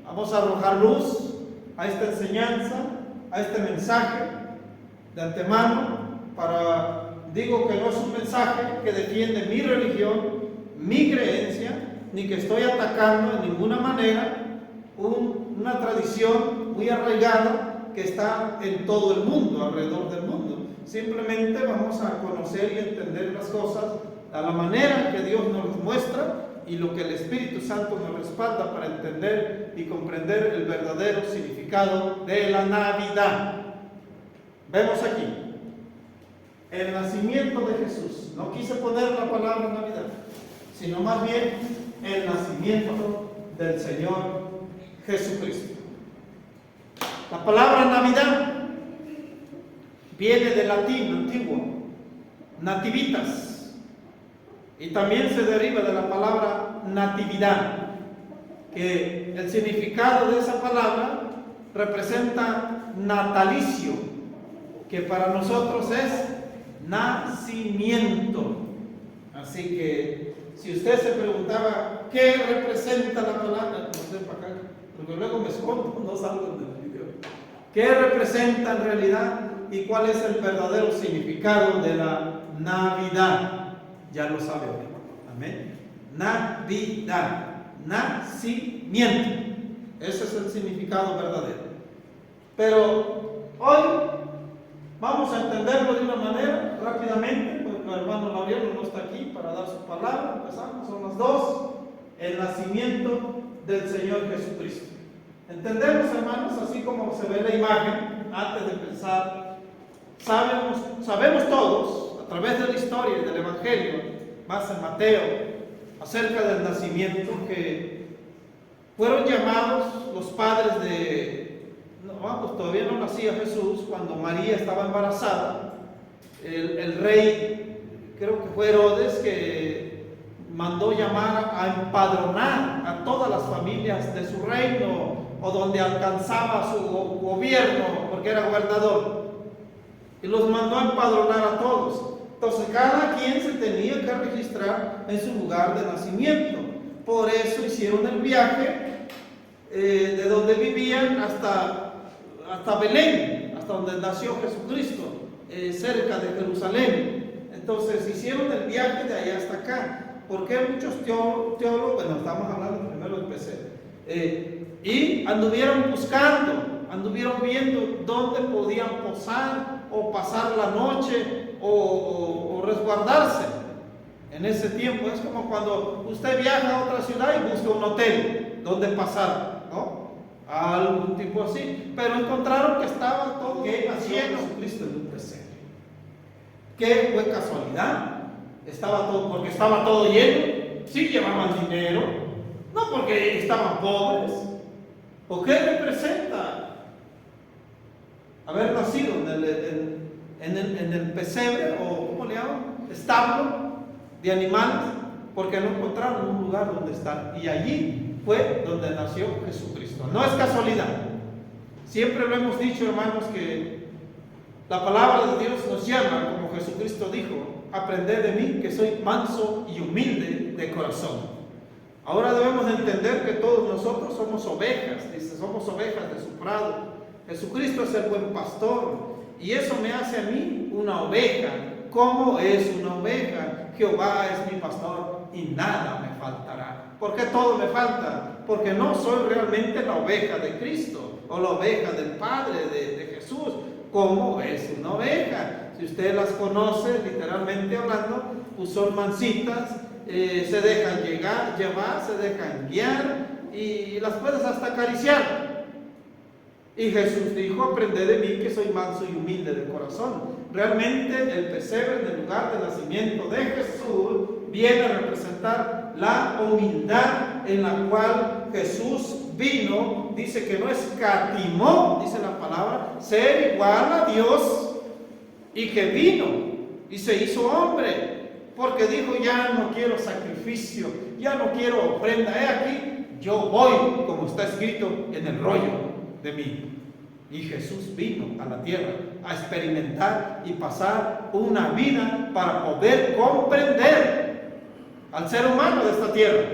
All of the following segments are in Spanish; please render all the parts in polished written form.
Vamos a arrojar luz a esta enseñanza, a este mensaje de antemano. Digo que no es un mensaje que defiende mi religión, mi creencia, ni que estoy atacando en ninguna manera una tradición muy arraigada que está en todo el mundo, alrededor del mundo. Simplemente vamos a conocer y entender las cosas a la manera que Dios nos las muestra y lo que el Espíritu Santo nos respalda para entender y comprender el verdadero significado de la Navidad. Vemos aquí el nacimiento de Jesús. No quise poner la palabra Navidad, sino más bien el nacimiento del Señor Jesucristo. La palabra Navidad viene del latín antiguo, nativitas, y también se deriva de la palabra natividad, que el significado de esa palabra representa natalicio, que para nosotros es nacimiento. Así que si usted se preguntaba qué representa la palabra, no sé para acá, porque luego me escondo, no salgo del video. ¿Qué representa en realidad y cuál es el verdadero significado de la Navidad? Ya lo sabe hoy. Amén. Navidad, nacimiento. Ese es el significado verdadero. Pero hoy vamos a entenderlo de una manera rápidamente, porque el hermano Lauriano no está aquí para dar su palabra. Empezamos, son las 2. El nacimiento del Señor Jesucristo. Entendemos, hermanos, así como se ve la imagen, antes de empezar, sabemos todos, a través de la historia y del Evangelio, más en Mateo, acerca del nacimiento, que fueron llamados los padres todavía no nacía Jesús, cuando María estaba embarazada. El rey, creo que fue Herodes, que mandó llamar a empadronar a todas las familias de su reino, o donde alcanzaba su gobierno, porque era gobernador, y los mandó a empadronar a todos. Entonces cada quien se tenía que registrar en su lugar de nacimiento. Por eso hicieron el viaje de donde vivían hasta Belén, hasta donde nació Jesucristo, cerca de Jerusalén. Entonces hicieron el viaje de allá hasta acá. Porque muchos teólogos, bueno, estamos hablando primero del PC, y anduvieron viendo dónde podían posar o pasar la noche o resguardarse. En ese tiempo es como cuando usted viaja a otra ciudad y busca un hotel donde pasar, ¿no? Algún tipo así. Pero encontraron que estaba todo lleno de Jesucristo en un pesebre. ¿Qué fue casualidad? Porque estaba todo lleno. Sí llevaban dinero, no porque estaban pobres. ¿O qué representa haber nacido en el pesebre, o ¿cómo le llaman? Establo de animales? Porque no encontraron un lugar donde estar, y allí fue donde nació Jesucristo. No es casualidad. Siempre lo hemos dicho, hermanos, que la palabra de Dios nos llama, como Jesucristo dijo: aprended de mí, que soy manso y humilde de corazón. Ahora debemos de entender que todos nosotros somos ovejas, dice, somos ovejas de su prado. Jesucristo es el buen pastor, y eso me hace a mí una oveja. ¿Cómo es una oveja? Jehová es mi pastor y nada me faltará. ¿Por qué todo me falta? Porque no soy realmente la oveja de Cristo, o la oveja del Padre de Jesús. ¿Cómo es una oveja? Si usted las conoce, literalmente hablando, pues son mansitas, se dejan llevar, se dejan guiar, y las puedes hasta acariciar. Y Jesús dijo: aprended de mí, que soy manso y humilde de corazón. Realmente el pesebre, en el lugar de nacimiento de Jesús, viene a representar la humildad en la cual Jesús vino. Dice que no escatimó, dice la palabra, ser igual a Dios, y que vino y se hizo hombre, porque dijo: ya no quiero sacrificio, ya no quiero ofrenda, he aquí, yo voy, como está escrito en el rollo de mí. Y Jesús vino a la tierra a experimentar y pasar una vida para poder comprender al ser humano de esta tierra.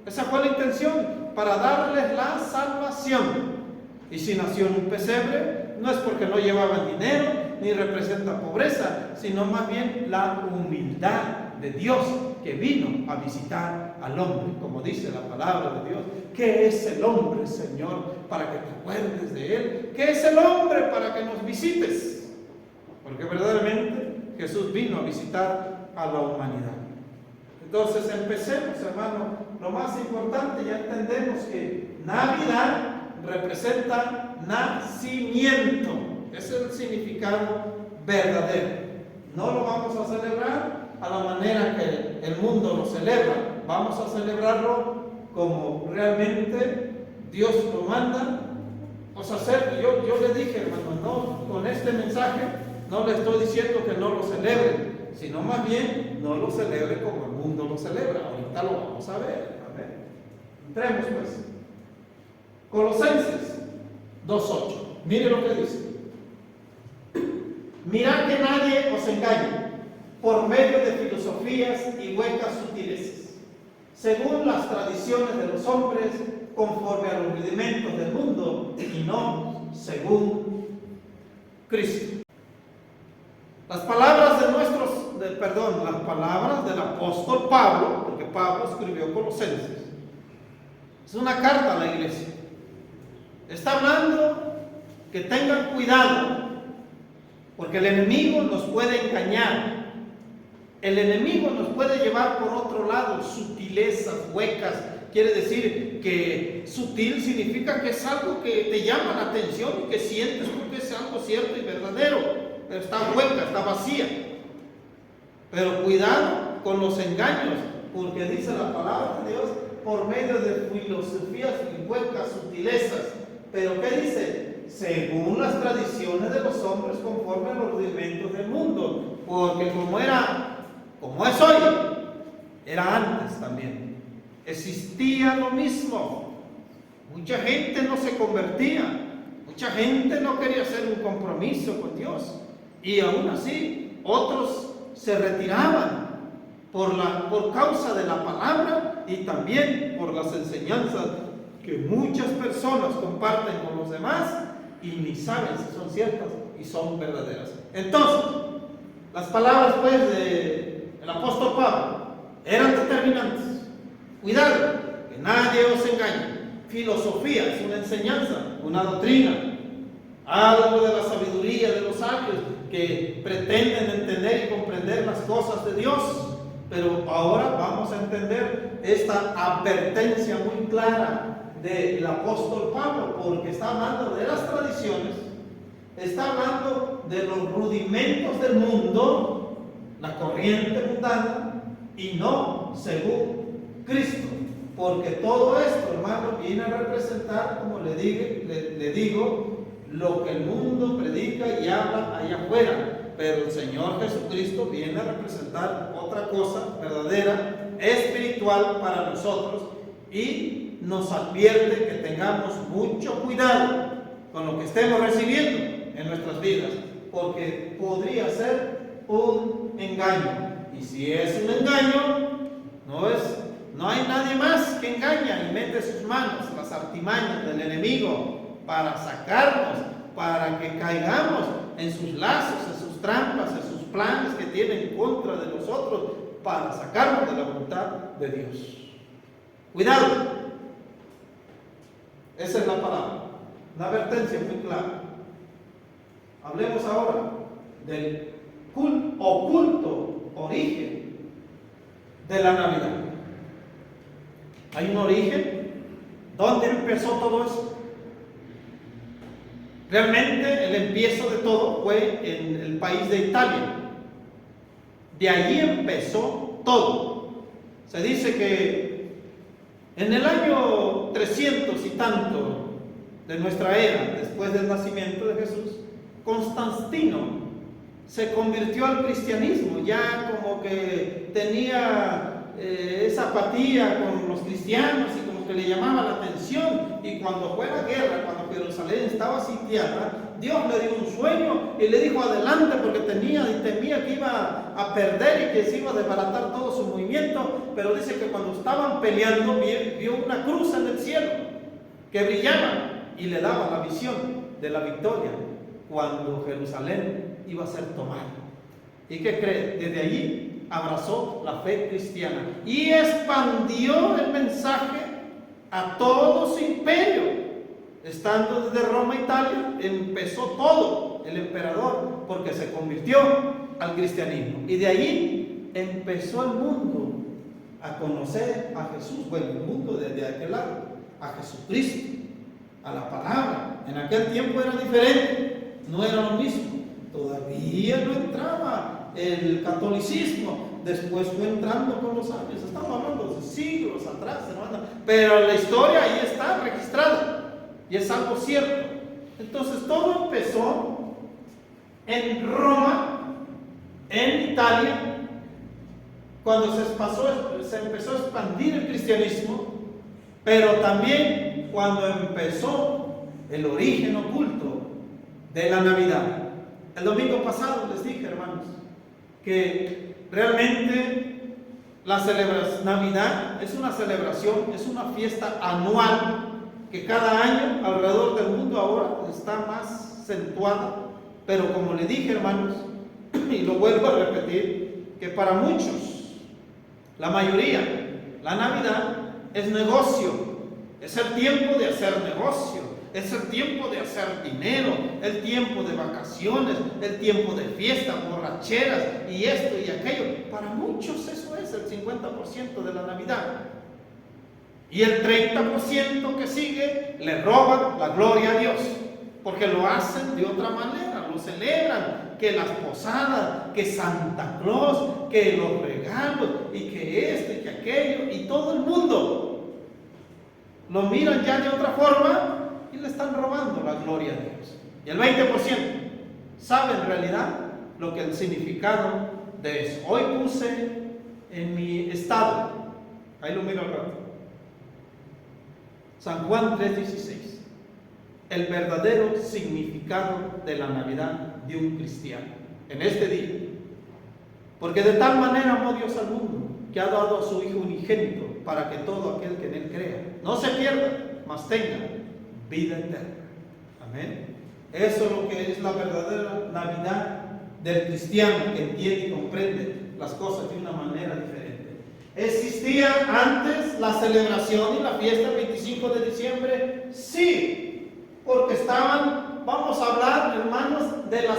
Esa fue la intención. para darles la salvación. Y si nació en un pesebre, no es porque no llevaban dinero, ni representa pobreza, sino más bien la humildad de Dios que vino a visitar al hombre, como dice la palabra de Dios. ¿Qué es el hombre, Señor, para que te acuerdes de él? ¿Qué es el hombre para que nos visites? Porque verdaderamente Jesús vino a visitar a la humanidad. Entonces empecemos, hermano. Lo más importante, ya entendemos que Navidad representa nacimiento. Ese es el significado verdadero. No lo vamos a celebrar a la manera que el mundo lo celebra. Vamos a celebrarlo como realmente Dios lo manda. O sea, yo le dije, hermano, no, con este mensaje no le estoy diciendo que no lo celebre, sino más bien no lo celebre como el mundo lo celebra. Ahorita lo vamos a ver. A ver. Entremos pues. Colosenses 2:8. Mire lo que dice. Mirad que nadie os engañe por medio de filosofías y huecas sutilezas, según las tradiciones de los hombres, conforme a los rudimentos del mundo, y no según Cristo. Las palabras las palabras del apóstol Pablo, porque Pablo escribió Colosenses, es una carta a la iglesia. Está hablando que tengan cuidado, porque el enemigo nos puede engañar. El enemigo nos puede llevar por otro lado, sutilezas, huecas. Quiere decir que sutil significa que es algo que te llama la atención y que sientes porque es algo cierto y verdadero, pero está hueca, está vacía. Pero cuidado con los engaños, porque dice la palabra de Dios por medio de filosofías y huecas sutilezas. Pero ¿qué dice? Según las tradiciones de los hombres, conforme a los rudimentos del mundo. Porque como es hoy, era antes también. Existía lo mismo. Mucha gente no se convertía. Mucha gente no quería hacer un compromiso con Dios. Y aún así, otros se retiraban por causa de la palabra y también por las enseñanzas que muchas personas comparten con los demás y ni saben si son ciertas y son verdaderas. Entonces, las palabras pues del apóstol Pablo eran determinantes. Cuidado, que nadie os engañe. Filosofía es una enseñanza, una doctrina, algo de la sabiduría de los sabios que pretenden entender y comprender las cosas de Dios. Pero ahora vamos a entender esta advertencia muy clara del apóstol Pablo, porque está hablando de las tradiciones, está hablando de los rudimentos del mundo, la corriente mundana, y no según Cristo, porque todo esto, hermano, viene a representar, como le digo, lo que el mundo predica y habla allá afuera. Pero el Señor Jesucristo viene a representar otra cosa verdadera, espiritual para nosotros, y nos advierte que tengamos mucho cuidado con lo que estemos recibiendo en nuestras vidas, porque podría ser un engaño. Y si es un engaño, no hay nadie más que engaña y mete sus manos, las artimañas del enemigo, para sacarnos, para que caigamos en sus lazos, en sus trampas, en sus planes que tiene en contra de nosotros, para sacarnos de la voluntad de Dios. Cuidado. Esa es la palabra, una advertencia muy clara. Hablemos ahora del oculto origen de la Navidad. Hay un origen. ¿Dónde empezó todo eso? Realmente el empiezo de todo fue en el país de Italia. De allí empezó todo. Se dice que en el año 300 y tanto de nuestra era, después del nacimiento de Jesús, Constantino se convirtió al cristianismo. Ya como que tenía esa apatía con los cristianos y como que le llamaba la atención. Y cuando fue la guerra, cuando Jerusalén estaba sitiada, Dios le dio un sueño y le dijo adelante porque temía que iba a perder y que se iba a desbaratar todo su movimiento. Pero dice que cuando estaban peleando vio una cruz en el cielo que brillaba y le daba la visión de la victoria cuando Jerusalén iba a ser tomada. ¿Y qué cree? Desde allí abrazó la fe cristiana y expandió el mensaje a todo su imperio. Estando desde Roma, Italia, empezó todo el emperador porque se convirtió al cristianismo. Y de allí empezó el mundo a conocer a Jesús. Bueno, el mundo desde aquel lado, a Jesucristo, a la palabra. En aquel tiempo era diferente, no era lo mismo. Todavía no entraba el catolicismo. Después fue entrando con los años. Estamos hablando de siglos atrás, hermano. Pero la historia ahí está registrada. Y es algo cierto. Entonces todo empezó en Roma, en Italia, cuando se empezó a expandir el cristianismo, pero también cuando empezó el origen oculto de la Navidad. El domingo pasado les dije, hermanos, que realmente la Navidad es una celebración, es una fiesta anual que cada año alrededor del mundo ahora está más acentuada. Pero como le dije, hermanos, y lo vuelvo a repetir, que para muchos, la mayoría, la Navidad es negocio, es el tiempo de hacer negocio, es el tiempo de hacer dinero, el tiempo de vacaciones, el tiempo de fiestas, borracheras y esto y aquello. Para muchos eso es el 50% de la Navidad. Y el 30% que sigue le roban la gloria a Dios, porque lo hacen de otra manera, lo celebran, que las posadas, que Santa Claus, que los regalos, y que esto y que aquello, y todo el mundo lo miran ya de otra forma y le están robando la gloria a Dios. Y el 20% sabe en realidad lo que el significado de eso. Hoy puse en mi estado, ahí lo miro al rato, San Juan 3:16, el verdadero significado de la Navidad de un cristiano en este día. Porque de tal manera amó Dios al mundo, que ha dado a su Hijo unigénito, para que todo aquel que en él crea no se pierda, mas tenga vida eterna. Amén. Eso es lo que es la verdadera Navidad del cristiano, que entiende y comprende las cosas de una manera diferente. ¿Existía antes la celebración y la fiesta del 25 de diciembre? Sí, porque estaban, vamos a hablar, hermanos, de las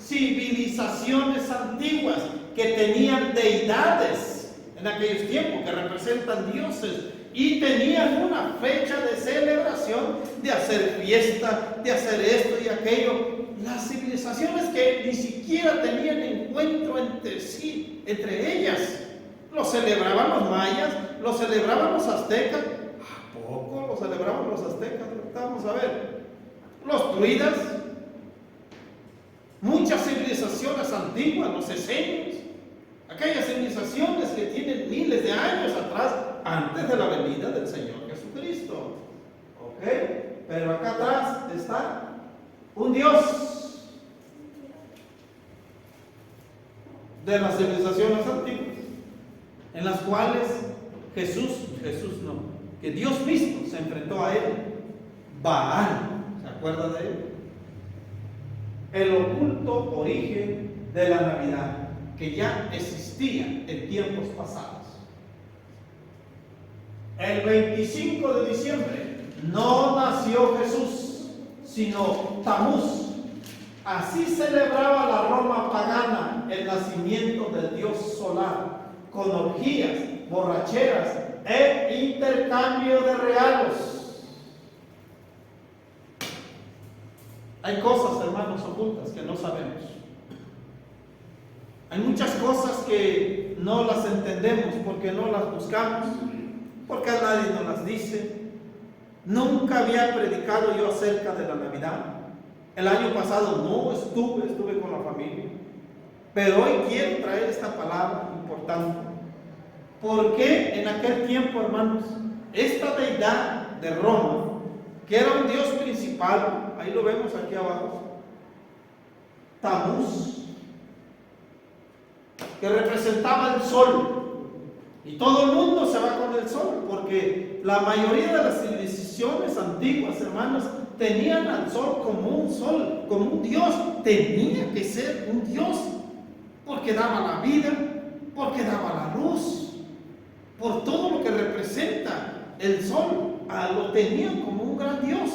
civilizaciones antiguas que tenían deidades en aquellos tiempos que representan dioses y tenían una fecha de celebración, de hacer fiesta, de hacer esto y aquello. Las civilizaciones que ni siquiera tenían encuentro entre sí, entre ellas. Lo celebraban los mayas, lo celebraban los aztecas. ¿A poco lo celebraban los aztecas? Vamos a ver. Los druidas, muchas civilizaciones antiguas, los esenios, aquellas civilizaciones que tienen miles de años atrás, antes de la venida del Señor Jesucristo. ¿Ok? Pero acá atrás está un Dios de las civilizaciones antiguas, en las cuales que Dios mismo se enfrentó a él. Baal, ¿se acuerda de él? El oculto origen de la Navidad, que ya existía en tiempos pasados. El 25 de diciembre no nació Jesús, sino Tamuz. Así celebraba la Roma pagana el nacimiento del dios solar, con orgías, borracheras e intercambio de regalos. Hay cosas, hermanos, ocultas que no sabemos. Hay muchas cosas que no las entendemos porque no las buscamos, porque a nadie nos las dice. Nunca había predicado yo acerca de la Navidad. El año pasado no estuve con la familia. Pero hoy quiero traer esta palabra importante. Porque en aquel tiempo, hermanos, esta deidad de Roma que era un dios principal, ahí lo vemos aquí abajo, Tamuz, que representaba el sol. Y todo el mundo se va con el sol, porque la mayoría de las civilizaciones antiguas, hermanos, tenían al sol, como un dios. Tenía que ser un dios, porque daba la vida, porque daba la luz, por todo lo que representa el sol. Lo tenían como un gran dios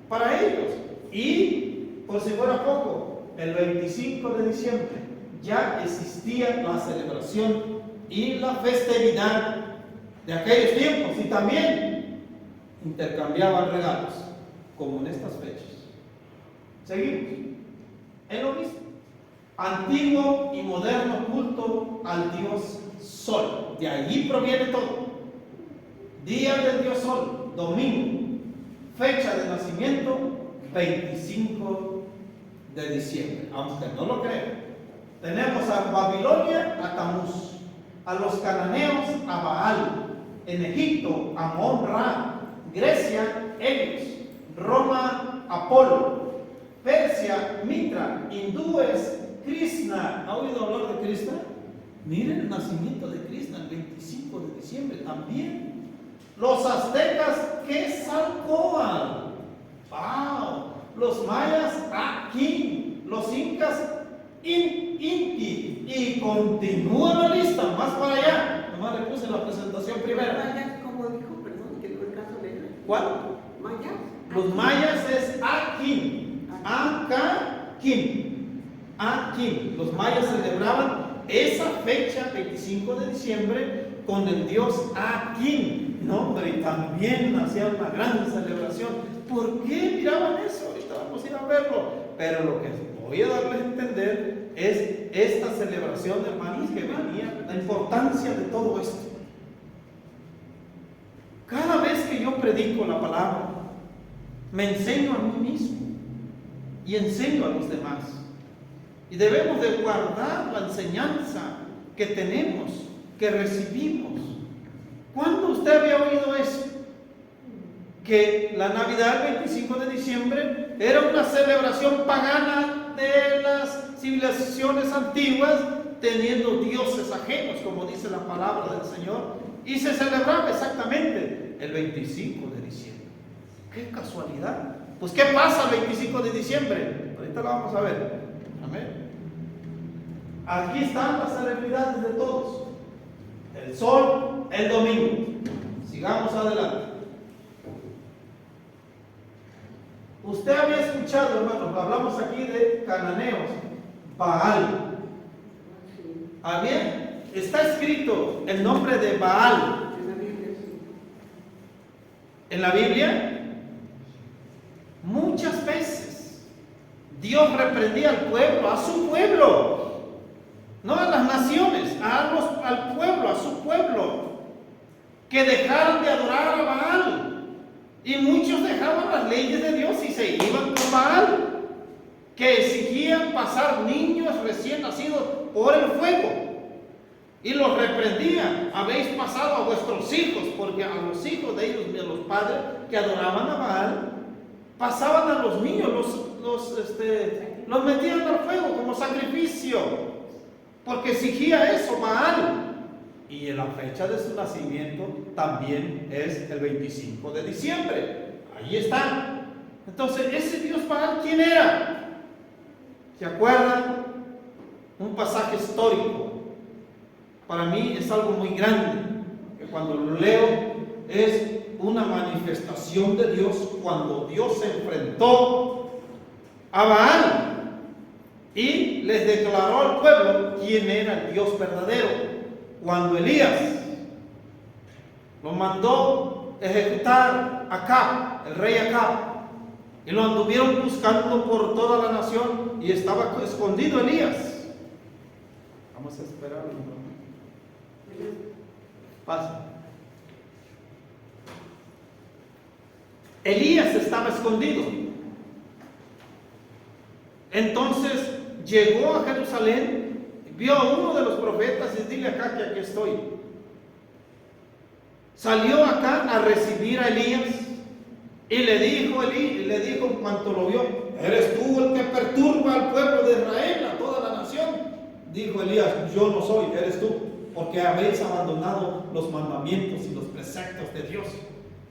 para ellos. Y por si fuera poco, el 25 de diciembre ya existía la celebración y la festividad de aquellos tiempos, y también intercambiaban regalos, como en estas fechas. Seguimos. Es lo mismo. Antiguo y moderno culto al dios Sol. De allí proviene todo. Día del dios Sol, domingo. Fecha de nacimiento, 25 de diciembre. Aunque no lo crean. Tenemos a Babilonia, a Tamuz. A los cananeos, a Baal. En Egipto, a Amón-Ra. Grecia, Helios. Roma, Apolo. Persia, Mitra. Hindúes, Krishna. ¿Ha oído hablar de Krishna? Miren el nacimiento de Krishna, el 25 de diciembre también. Los aztecas, Quetzalcóatl. ¡Wow! Los mayas, Akin. Los incas, Inti. Y continúa la lista, más para allá. Nomás le puse la presentación primero. Mayas, como dijo, perdón, que no es caso de él. ¿Cuál? Mayas. Los mayas es Akin. Akin. Los mayas celebraban esa fecha, 25 de diciembre, con el dios Akin. No, hombre, y también hacían una gran celebración. ¿Por qué miraban eso? Ahorita vamos a ir a verlo. Pero lo que voy a darles a entender es esta celebración, hermanos, que venía, la importancia de todo esto. Cada vez que yo predico la palabra, me enseño a mí mismo y enseño a los demás. Y debemos de guardar la enseñanza que tenemos, que recibimos. ¿Cuándo usted había oído eso? Que la Navidad, el 25 de diciembre, era una celebración pagana de las civilizaciones antiguas, teniendo dioses ajenos, como dice la palabra del Señor, y se celebraba exactamente el 25 de diciembre. ¡Qué casualidad! Pues, ¿qué pasa el 25 de diciembre? Ahorita lo vamos a ver. Amén. Aquí están las celebridades de todos. El sol, el domingo. Sigamos adelante. Usted había escuchado, hermanos, hablamos aquí de cananeos, Baal. Bien, está escrito el nombre de Baal en la Biblia. Muchas veces Dios reprendía al pueblo, a su pueblo, no a las naciones, al pueblo, a su pueblo, que dejaran de adorar a Baal. Y muchos dejaban las leyes de Dios y se iban con Baal, que exigían pasar niños recién nacidos por el fuego. Y los reprendían: habéis pasado a vuestros hijos, porque a los hijos de ellos, de los padres que adoraban a Baal, pasaban a los niños, los metían al fuego como sacrificio, porque exigía eso Baal. Y la fecha de su nacimiento también es el 25 de diciembre. Ahí está. Entonces, ese Dios Baal, ¿quién era? ¿Se acuerdan? Un pasaje histórico. Para mí es algo muy grande, que cuando lo leo es una manifestación de Dios, cuando Dios se enfrentó a Baal y les declaró al pueblo quién era el Dios verdadero. Cuando Elías lo mandó ejecutar a Acab, el rey Acab, y lo anduvieron buscando por toda la nación, y estaba escondido Elías. Vamos a esperar. Pasa. Elías estaba escondido. Entonces llegó a Jerusalén, vio a uno de los profetas y dile acá que aquí estoy. Salió acá a recibir a Elías Y le dijo en cuanto lo vio: ¿eres tú el que perturba al pueblo de Israel, a toda la nación? Dijo Elías: yo no soy, eres tú, porque habéis abandonado los mandamientos y los preceptos de Dios,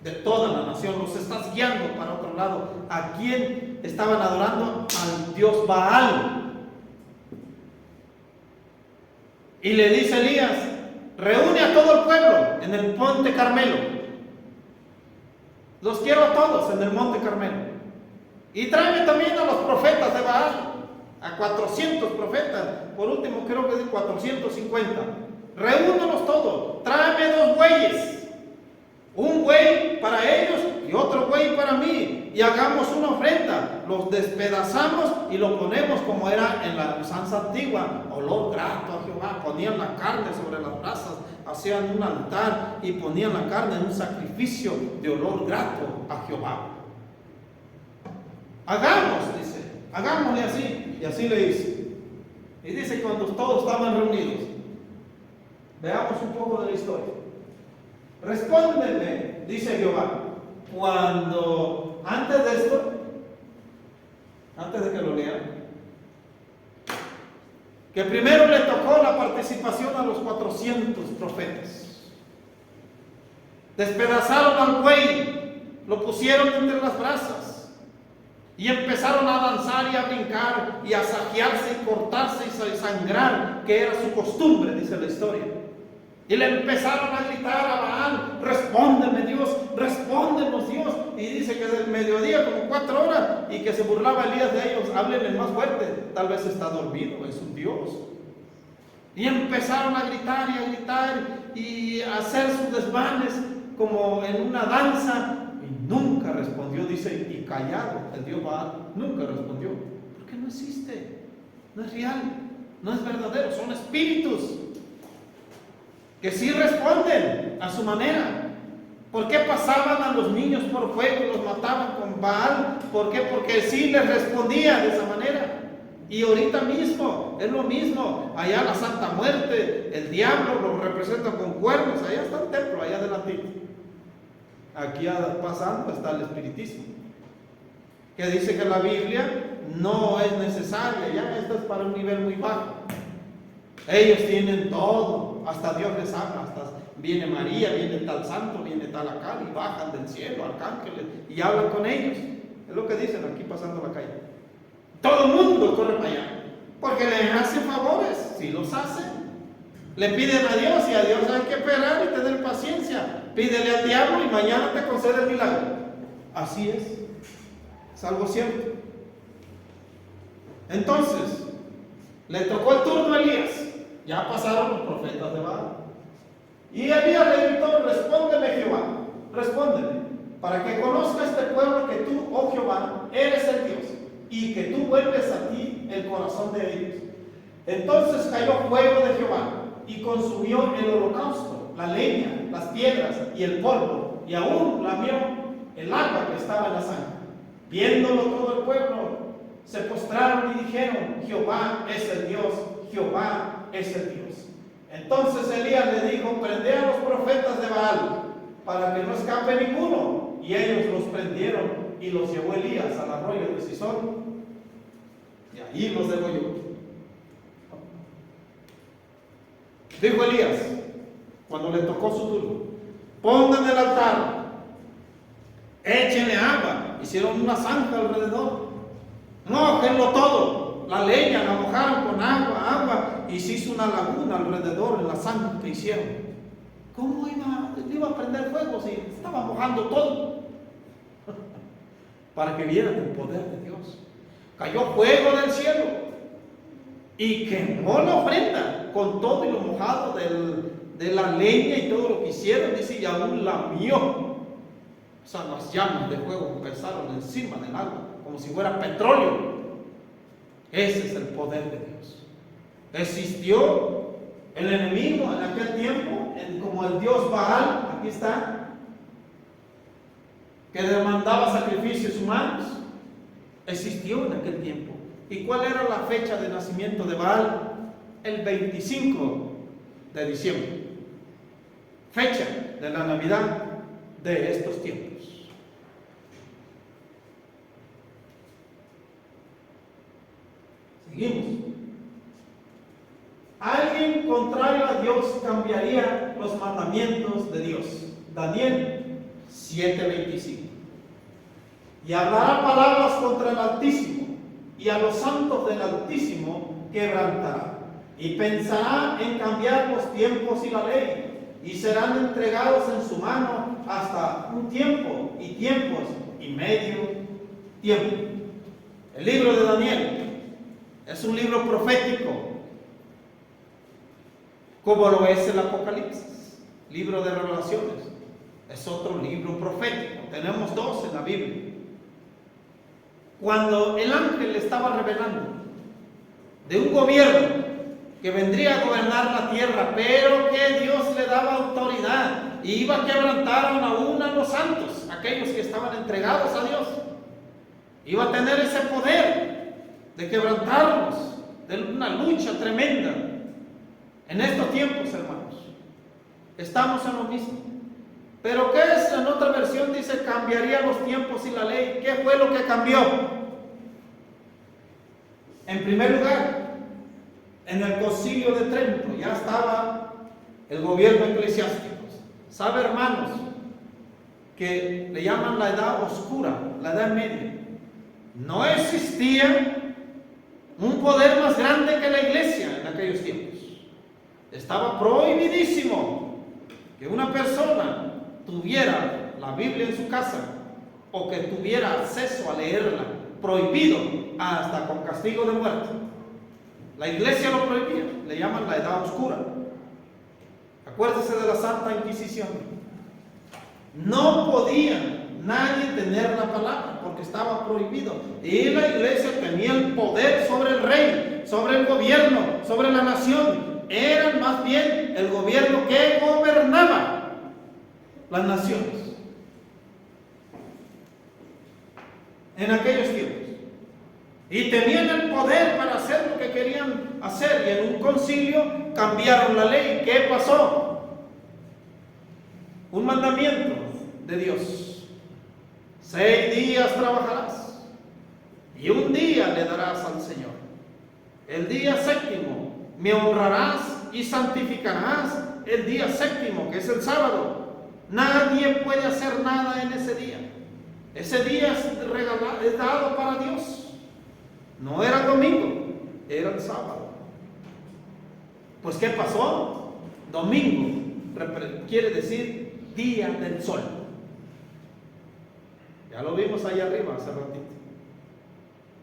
de toda la nación. Los estás guiando para otro lado. ¿A quién estaban adorando? Al dios Baal. Y le dice Elías: reúne a todo el pueblo en el monte Carmelo. Los quiero a todos en el monte Carmelo. Y tráeme también a los profetas de Baal, a 400 profetas. Por último creo que es 450. Reúnalos todos. Tráeme 2 bueyes. Un buey para ellos y otro buey para mí. Y hagamos una ofrenda. Los despedazamos y lo ponemos como era en la usanza antigua. Olor grato a Jehová. Ponían la carne sobre las brasas, hacían un altar y ponían la carne en un sacrificio de olor grato a Jehová. Hagamos, dice, hagámosle así. Y así le hice. Y dice: cuando todos estaban reunidos, veamos un poco de la historia. Respóndeme, dice Jehová, cuando antes de esto, antes de que lo lean, que primero le tocó la participación a los 400 profetas. Despedazaron al buey, lo pusieron entre las brasas y empezaron a danzar y a brincar y a saquearse y cortarse y sangrar, que era su costumbre, dice la historia. Y le empezaron a gritar a Baal: respóndeme Dios, respóndenos Dios. Y dice que del mediodía, como 4 horas, y que se burlaba Elías de ellos: háblenle más fuerte, tal vez está dormido, es un Dios. Y empezaron a gritar y a hacer sus desvanes como en una danza. Y nunca respondió, dice, y callado el Dios Baal, nunca respondió. Porque no existe, no es real, no es verdadero, son espíritus que sí responden a su manera. ¿Por qué pasaban a los niños por fuego y los mataban con Baal? ¿Por qué? Porque sí les respondía de esa manera. Y ahorita mismo es lo mismo. Allá la Santa Muerte, el diablo lo representa con cuernos. Allá está el templo, allá adelantito. Aquí pasando está el espiritismo, que dice que la Biblia no es necesaria. Ya esto es para un nivel muy bajo. Ellos tienen todo, hasta Dios les habla, hasta viene María, viene tal santo, viene tal acá, y bajan del cielo arcángeles y hablan con ellos. Es lo que dicen aquí pasando la calle. Todo el mundo corre para allá, porque les hacen favores, si los hacen. Le piden a Dios, y a Dios hay que esperar y tener paciencia. Pídele al diablo y mañana te concede el milagro. Así es algo cierto. Entonces, le tocó el turno a Elías. Ya pasaron los profetas de Baal. Y Elías le gritó: respóndeme Jehová, respóndeme, para que conozca este pueblo que tú, oh Jehová, eres el Dios, y que tú vuelves a ti el corazón de ellos. Entonces cayó fuego de Jehová y consumió el holocausto, la leña, las piedras y el polvo, y aún lamió el agua que estaba en la sangre. Viéndolo todo el pueblo, se postraron y dijeron: Jehová es el Dios, Jehová es el Dios. Entonces Elías le dijo: prende a los profetas de Baal, para que no escape ninguno. Y ellos los prendieron y los llevó Elías al arroyo de Sison, y allí los degolló. Dijo Elías, cuando le tocó su turno: pongan el altar, échenle agua. Hicieron una zanja alrededor, mójenlo todo. La leña la mojaron con agua, y se hizo una laguna alrededor en la zanja que hicieron. ¿Cómo iba a prender fuego si estaba mojando todo? Para que vieran el poder de Dios. Cayó fuego del cielo y quemó la ofrenda con todo y lo mojado de la leña y todo lo que hicieron, dice, y aún lamió. O sea, las llamas de fuego empezaron encima del agua, como si fuera petróleo. Ese es el poder de Dios. Existió el enemigo en aquel tiempo, como el dios Baal, aquí está, que demandaba sacrificios humanos. Existió en aquel tiempo. ¿Y cuál era la fecha de nacimiento de Baal? El 25 de diciembre. Fecha de la Navidad de estos tiempos. Seguimos. Alguien contrario a Dios cambiaría los mandamientos de Dios. Daniel 7:25. Y hablará palabras contra el Altísimo, y a los santos del Altísimo quebrantará. Y pensará en cambiar los tiempos y la ley, y serán entregados en su mano hasta un tiempo y tiempos y medio tiempo. El libro de Daniel es un libro profético, como lo es el Apocalipsis. Libro de Revelaciones es otro libro profético. Tenemos dos en la Biblia. Cuando el ángel le estaba revelando de un gobierno que vendría a gobernar la tierra, pero que Dios le daba autoridad y iba a quebrantar aún a los santos, aquellos que estaban entregados a Dios, iba a tener ese poder de quebrantarlos, de una lucha tremenda. En estos tiempos, hermanos, estamos en lo mismo. Pero ¿qué es? En otra versión dice, cambiaría los tiempos y la ley. ¿Qué fue lo que cambió? En primer lugar, en el Concilio de Trento ya estaba el gobierno eclesiástico. ¿Sabe, hermanos, que le llaman la Edad Oscura, la Edad Media? No existía un poder más grande que la iglesia en aquellos tiempos. Estaba prohibidísimo que una persona tuviera la Biblia en su casa o que tuviera acceso a leerla, prohibido hasta con castigo de muerte. La iglesia lo prohibía, le llaman la Edad Oscura. Acuérdese de la Santa Inquisición. No podía nadie tener la palabra porque estaba prohibido. Y la iglesia tenía el poder sobre el rey, sobre el gobierno, sobre la nación. Eran más bien el gobierno que gobernaba las naciones en aquellos tiempos. Y tenían el poder para hacer lo que querían hacer. Y en un concilio cambiaron la ley. ¿Qué pasó? Un mandamiento de Dios. 6 días trabajarás y un día le darás al Señor. El día séptimo me honrarás y santificarás el día séptimo, que es el sábado. Nadie puede hacer nada en ese día. Ese día es dado para Dios. No era domingo, era el sábado. Pues ¿qué pasó? Domingo quiere decir día del sol. Ya lo vimos ahí arriba hace ratito.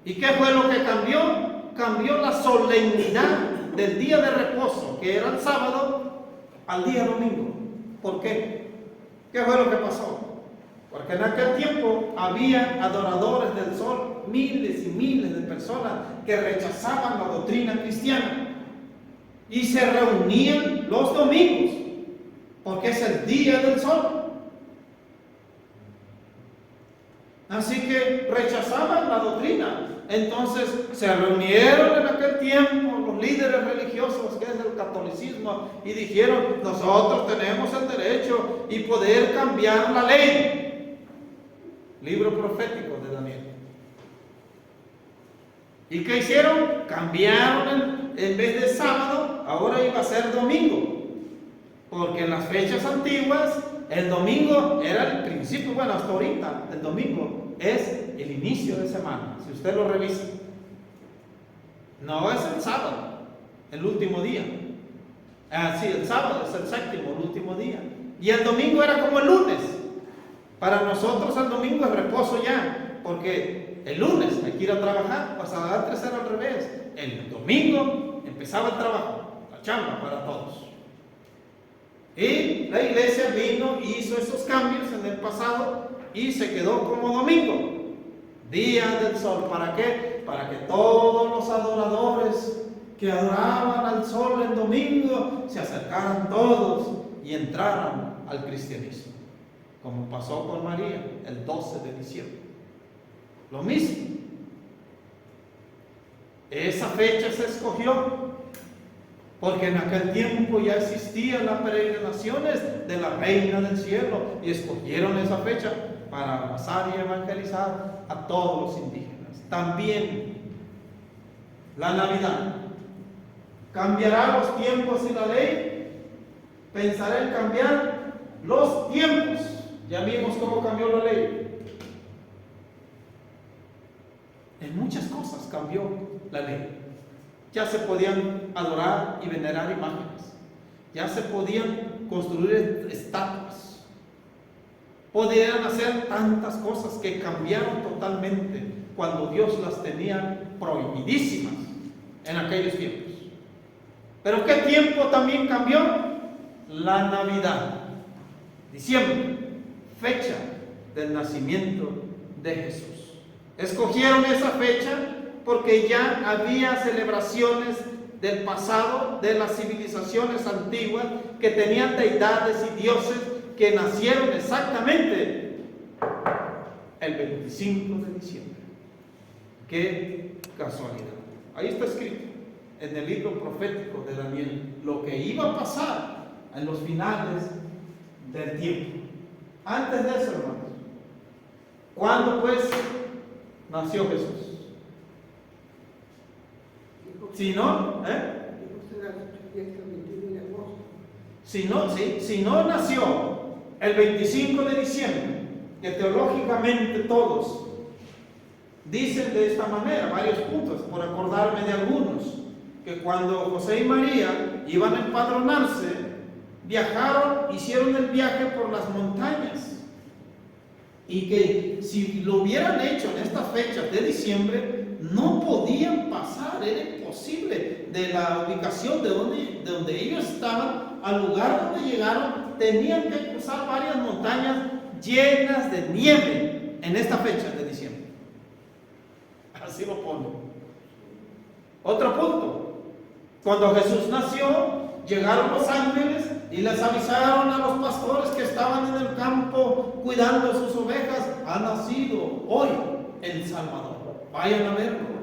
¿Y qué fue lo que cambió? Cambió la solemnidad del día de reposo, que era el sábado, al día domingo. ¿Por qué? ¿Qué fue lo que pasó? Porque en aquel tiempo había adoradores del sol, miles y miles de personas que rechazaban la doctrina cristiana y se reunían los domingos, porque es el día del sol. Así que rechazaban la doctrina. Entonces se reunieron en aquel tiempo los líderes religiosos, que es el catolicismo, y dijeron: nosotros tenemos el derecho y poder cambiar la ley. Libro profético de Daniel. ¿Y qué hicieron? Cambiaron en vez de sábado, ahora iba a ser domingo. Porque en las fechas antiguas el domingo era el principio, bueno, hasta ahorita el domingo es el inicio de semana, si usted lo revisa. No es el sábado, el último día. Sí, el sábado es el séptimo, el último día. Y el domingo era como el lunes. Para nosotros el domingo es reposo ya, porque el lunes hay que ir a trabajar, pues antes era al revés. El domingo empezaba el trabajo, la chamba para todos. Y la iglesia vino y hizo esos cambios en el pasado y se quedó como domingo, día del sol. ¿Para qué? Para que todos los adoradores que adoraban al sol el domingo se acercaran todos y entraran al cristianismo, como pasó con María el 12 de diciembre. Lo mismo. Esa fecha se escogió porque en aquel tiempo ya existían las peregrinaciones de la Reina del Cielo y escogieron esa fecha para abrazar y evangelizar a todos los indígenas. También La Navidad. ¿Cambiará los tiempos y la ley? Pensaré en cambiar los tiempos. Ya vimos cómo cambió la ley. En muchas cosas cambió la ley. Ya se podían adorar y venerar imágenes. Ya se podían construir estatuas. Podían hacer tantas cosas que cambiaron totalmente cuando Dios las tenía prohibidísimas en aquellos tiempos. Pero ¿qué tiempo también cambió? La Navidad. Diciembre, fecha del nacimiento de Jesús. Escogieron esa fecha porque ya había celebraciones del pasado, de las civilizaciones antiguas, que tenían deidades y dioses que nacieron exactamente el 25 de diciembre. ¡Qué casualidad! Ahí está escrito en el libro profético de Daniel lo que iba a pasar en los finales del tiempo. Antes de eso, hermanos, ¿cuándo pues nació Jesús? Si no, si no nació el 25 de diciembre, que teológicamente todos dicen de esta manera, varios puntos, por acordarme de algunos, que cuando José y María iban a empadronarse, viajaron, hicieron el viaje por las montañas, y que si lo hubieran hecho en estas fechas de diciembre, no podían pasar, era imposible, de la ubicación de donde ellos estaban al lugar donde llegaron. Tenían que cruzar varias montañas llenas de nieve en esta fecha de diciembre. Así lo pone. Otro punto: cuando Jesús nació, llegaron los ángeles y les avisaron a los pastores que estaban en el campo cuidando sus ovejas: ha nacido hoy el Salvador, vayan a verlo.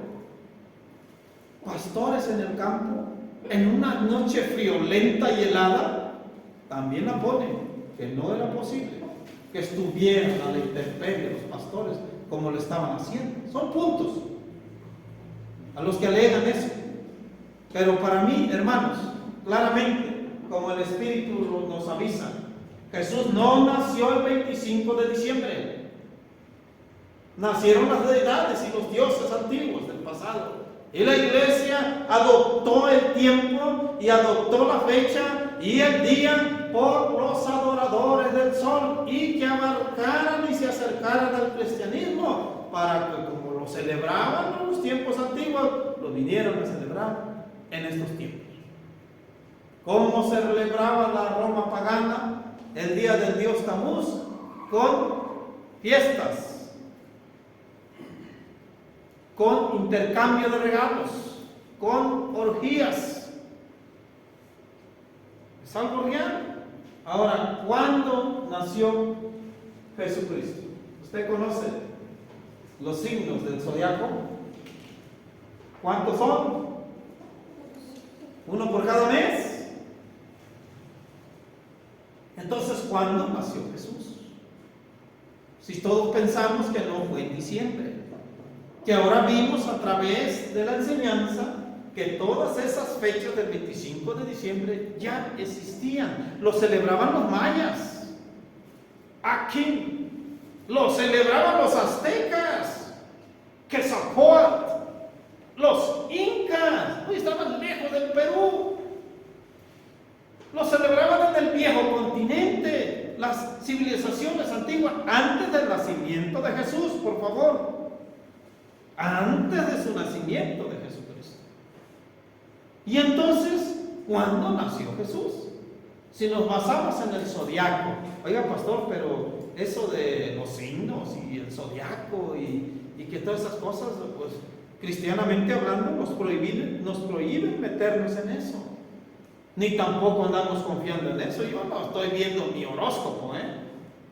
Pastores en el campo, en una noche friolenta y helada, también la ponen, que no era posible que estuvieran a la intemperie los pastores como lo estaban haciendo. Son puntos a los que alegan eso. Pero para mí, hermanos, claramente, como el Espíritu nos avisa, Jesús no nació el 25 de diciembre. Nacieron las deidades y los dioses antiguos del pasado. Y la iglesia adoptó el tiempo y adoptó la fecha y el día por los adoradores del sol, y que abarcaran y se acercaran al cristianismo, para que, como lo celebraban en los tiempos antiguos, lo vinieron a celebrar en estos tiempos. ¿Cómo se celebraba la Roma pagana el día del dios Tamuz? Con fiestas, con intercambio de regalos, con orgías. ¿Es algo real? Ahora, ¿cuándo nació Jesucristo? ¿Usted conoce los signos del zodiaco? ¿Cuántos son? ¿Uno por cada mes? Entonces, ¿cuándo nació Jesús? Si todos pensamos que no fue en diciembre, que ahora vimos a través de la enseñanza que todas esas fechas del 25 de diciembre ya existían. Lo celebraban los mayas. Aquí lo celebraban los aztecas, Quetzalcóatl, los incas. Hoy estaban lejos del Perú. Lo celebraban en el viejo continente, las civilizaciones antiguas, antes del nacimiento de Jesús, por favor. Antes de su nacimiento de Jesucristo. Y entonces, ¿cuándo nació Jesús? Si nos basamos en el zodiaco, oiga pastor, pero eso de los signos y el zodiaco y que todas esas cosas, pues cristianamente hablando, nos prohíben meternos en eso. Ni tampoco andamos confiando en eso. Yo no estoy viendo mi horóscopo,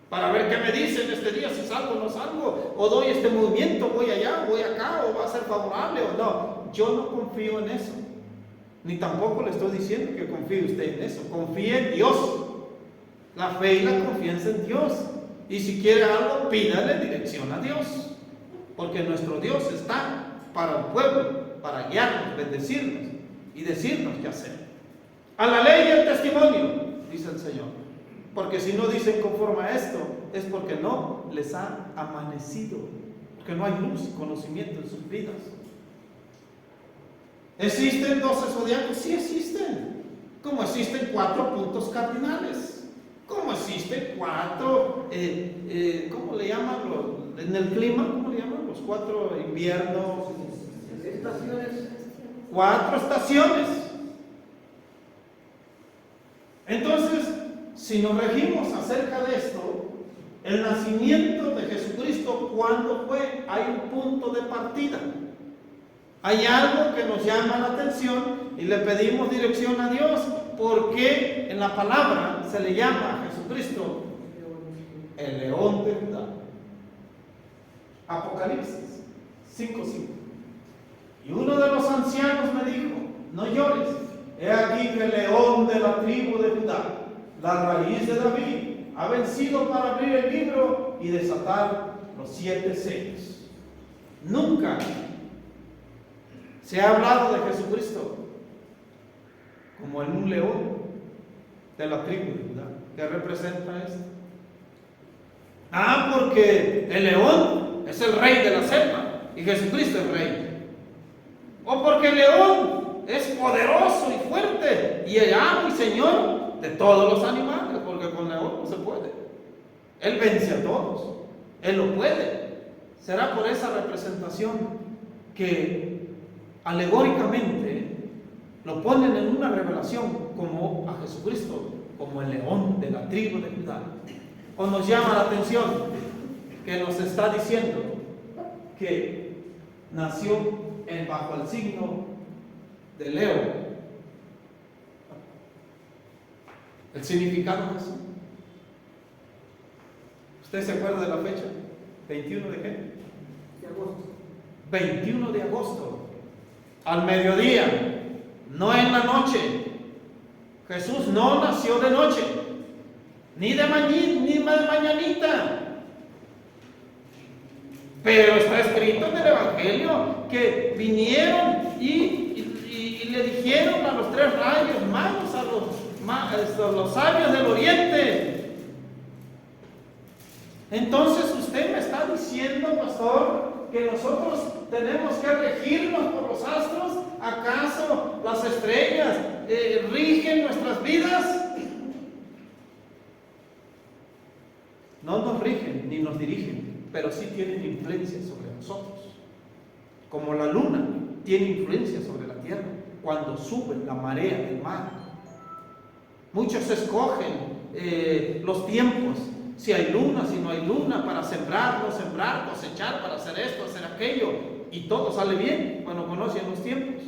para ver qué me dicen este día, si salgo o no salgo, o doy este movimiento, voy allá, voy acá, o va a ser favorable o no. Yo no confío en eso, ni tampoco le estoy diciendo que confíe usted en eso. Confíe en Dios. La fe y la confianza en Dios. Y si quiere algo, pídale dirección a Dios, porque nuestro Dios está para el pueblo para guiarnos, bendecirnos y decirnos qué hacer. A la ley y el testimonio, dice el Señor. Porque si no dicen conforme a esto, es porque no les ha amanecido, porque no hay luz y conocimiento en sus vidas. ¿Existen 12 zodiacos? Sí existen. Como existen 4 puntos cardinales. Como existen 4, ¿cómo le llaman? En el clima, ¿cómo le llaman? Los 4 inviernos. Estaciones. 4 estaciones. Entonces, si nos regimos acerca de esto, el nacimiento de Jesucristo, ¿cuándo fue? Hay un punto de partida. Hay algo que nos llama la atención y le pedimos dirección a Dios, porque en la palabra se le llama a Jesucristo el león de Judá. Apocalipsis 5:5. Y uno de los ancianos me dijo: no llores, he aquí que el león de la tribu de Judá, la raíz de David, ha vencido para abrir el libro y desatar los 7 sellos. Nunca se ha hablado de Jesucristo como en un león de la tribu de Judá. ¿Qué representa esto? Porque el león es el rey de la selva y Jesucristo es rey. O porque el león es poderoso y fuerte y el amo y señor de todos los animales, porque con león no se puede. Él vence a todos, él lo puede. Será por esa representación que alegóricamente lo ponen en una revelación como a Jesucristo, como el león de la tribu de Judá. O nos llama la atención que nos está diciendo que nació bajo el signo de Leo. ¿El significado de eso? ¿Usted se acuerda de la fecha? ¿21 de qué? De agosto. 21 de agosto. Al mediodía, no en la noche. Jesús no nació de noche, ni de mañanita. Pero está escrito en el Evangelio que vinieron y le dijeron a los 3 rayos magos, a los sabios del oriente. Entonces usted me está diciendo, pastor, que nosotros tenemos que regirnos por los astros. ¿Acaso las estrellas rigen nuestras vidas? No nos rigen ni nos dirigen, pero sí tienen influencia sobre nosotros. Como la luna tiene influencia sobre la tierra cuando sube la marea del mar. Muchos escogen los tiempos, si hay luna, si no hay luna, para sembrar, no sembrar, cosechar, para hacer esto, hacer aquello, y todo sale bien cuando conocen los tiempos.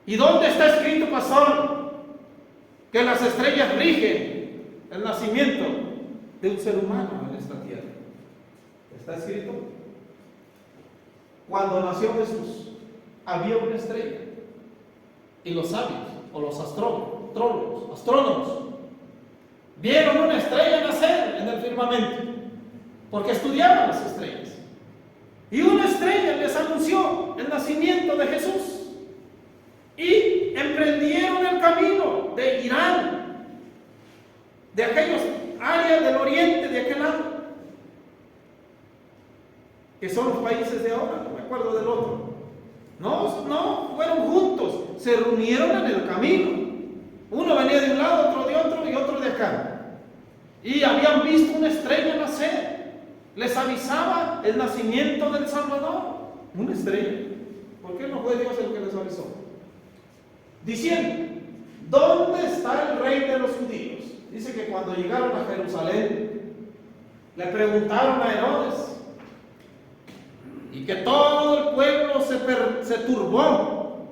¿Y dónde está escrito, pastor, que las estrellas rigen el nacimiento de un ser humano en esta tierra? ¿Está escrito? Cuando nació Jesús, había una estrella, y los sabios, o los astrónomos, vieron una estrella nacer en el firmamento, porque estudiaban las estrellas. Y una estrella les anunció el nacimiento de Jesús. Y emprendieron el camino de Irán, de aquellas áreas del oriente, de aquel lado, que son los países de ahora, no me acuerdo del otro. No, fueron juntos, se reunieron en el camino. Uno venía de un lado, otro de otro y otro de acá. Y habían visto una estrella nacer. Les avisaba el nacimiento del Salvador. Una estrella. ¿Por qué no fue Dios el que les avisó? Diciendo: ¿dónde está el rey de los judíos? Dice que cuando llegaron a Jerusalén, le preguntaron a Herodes, y que todo el pueblo se turbó.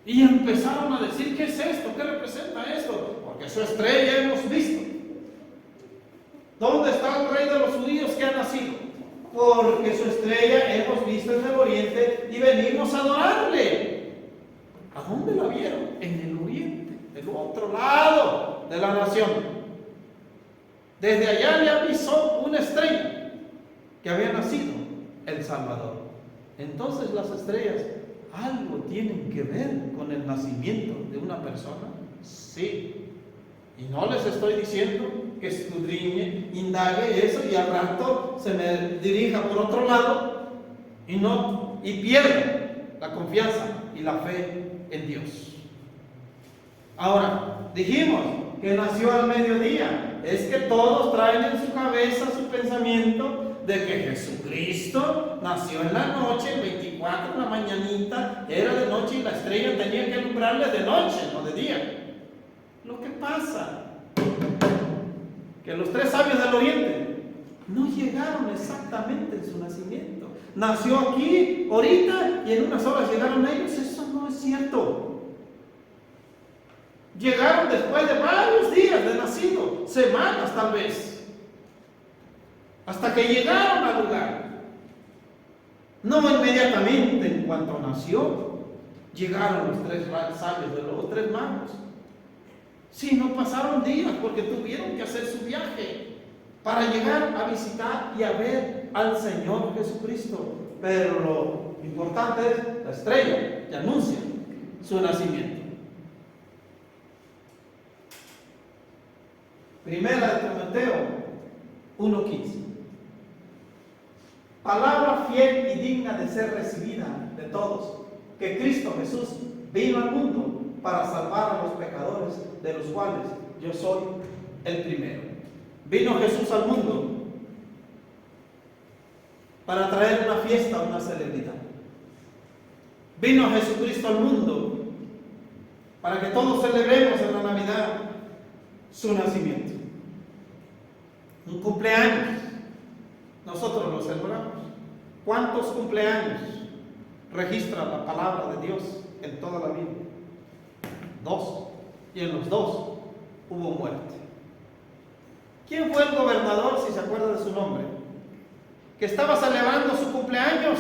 Y empezaron a decir: ¿qué es esto? ¿Qué representa esto? Porque su estrella hemos visto. ¿Dónde está el rey de los judíos que ha nacido? Porque su estrella hemos visto en el oriente y venimos a adorarle. ¿A dónde la vieron? En el oriente, del otro lado de la nación. Desde allá le avisó una estrella que había nacido el Salvador. Entonces las estrellas algo tienen que ver con el nacimiento de una persona. Sí. Y no les estoy diciendo que escudriñe, indague eso y al rato se me dirija por otro lado y pierda la confianza y la fe en Dios. Ahora, dijimos que nació al mediodía. Es que todos traen en su cabeza su pensamiento de que Jesucristo nació en la noche, el 24 en la mañanita, era de noche y la estrella tenía que alumbrarle de noche, no de día. Lo que pasa que los tres sabios del oriente no llegaron exactamente en su nacimiento. Nació aquí, ahorita, y en unas horas llegaron ellos. Eso no es cierto. Llegaron después de varios días de nacido, semanas tal vez, hasta que llegaron al lugar. No inmediatamente en cuanto nació, llegaron los tres sabios de los tres magos. Sí, no pasaron días porque tuvieron que hacer su viaje para llegar a visitar y a ver al Señor Jesucristo. Pero lo importante es la estrella que anuncia su nacimiento. Primera de Timoteo 1:15. Palabra fiel y digna de ser recibida de todos, que Cristo Jesús vino al mundo para salvar a los pecadores, de los cuales yo soy el primero. Vino Jesús al mundo para traer una fiesta, una celebridad. Vino Jesucristo al mundo para que todos celebremos en la Navidad su nacimiento. Un cumpleaños, nosotros lo celebramos. ¿Cuántos cumpleaños registra la palabra de Dios en toda la Biblia? 2. Y en los 2 hubo muerte. ¿Quién fue el gobernador, si se acuerda de su nombre, que estaba celebrando su cumpleaños